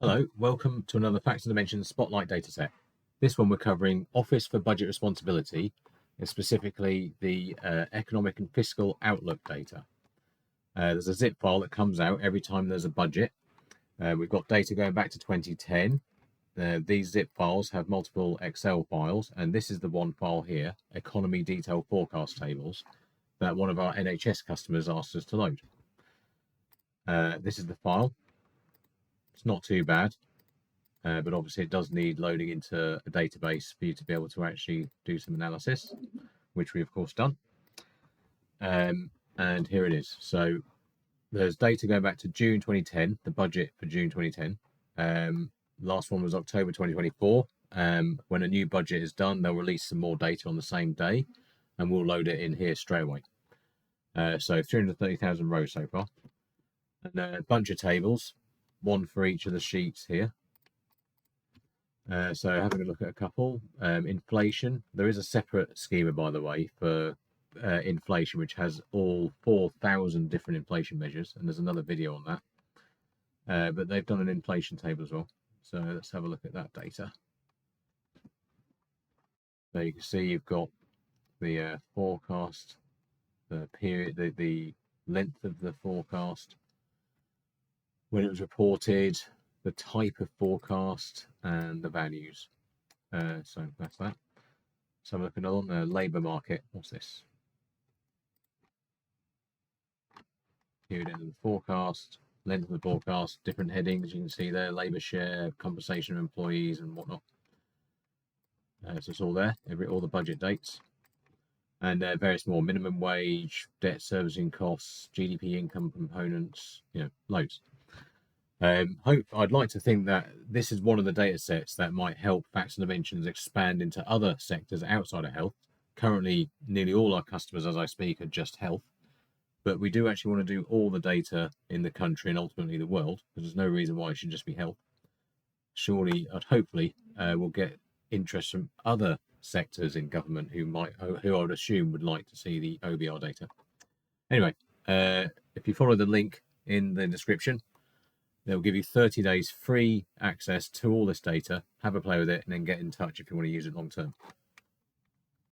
Hello, welcome to another Facts and Dimensions Spotlight Dataset. This one we're covering Office for Budget Responsibility, and specifically the economic and fiscal outlook data. There's a zip file that comes out every time there's a budget. We've got data going back to 2010. These zip files have multiple Excel files, and this is the one file here, Economy Detail Forecast Tables, that one of our NHS customers asked us to load. This is the file. It's not too bad, but obviously it does need loading into a database for you to be able to actually do some analysis, which we of course done. And here it is. So there's data going back to June 2010, the budget for June 2010. Last one was October 2024. When a new budget is done, they'll release some more data on the same day, and we'll load it in here straight away. So 330,000 rows so far, and a bunch of tables, one for each of the sheets here. So having a look at a couple. Inflation, there is a separate schema, by the way, for inflation, which has all 4,000 different inflation measures, and there's another video on that. But they've done an inflation table as well. So let's have a look at that data. So you can see you've got the forecast, the period, the length of the forecast, when it was reported, the type of forecast, and the values. So that's that. Let's have a look at another one. Labour market. What's this? Period end of the forecast, length of the forecast, different headings. You can see there: labour share, compensation of employees, and whatnot. So it's all there. All the budget dates, and various more: minimum wage, debt servicing costs, GDP income components. Loads. I'd like to think that this is one of the data sets that might help Facts and Dimensions expand into other sectors outside of health. Currently, nearly all our customers, as I speak, are just health, but we do actually want to do all the data in the country and ultimately the world, because there's no reason why it should just be health. Surely, hopefully, we'll get interest from other sectors in government who I would assume would like to see the OBR data. Anyway, if you follow the link in the description, they'll give you 30 days free access to all this data. Have a play with it, and then get in touch if you want to use it long term.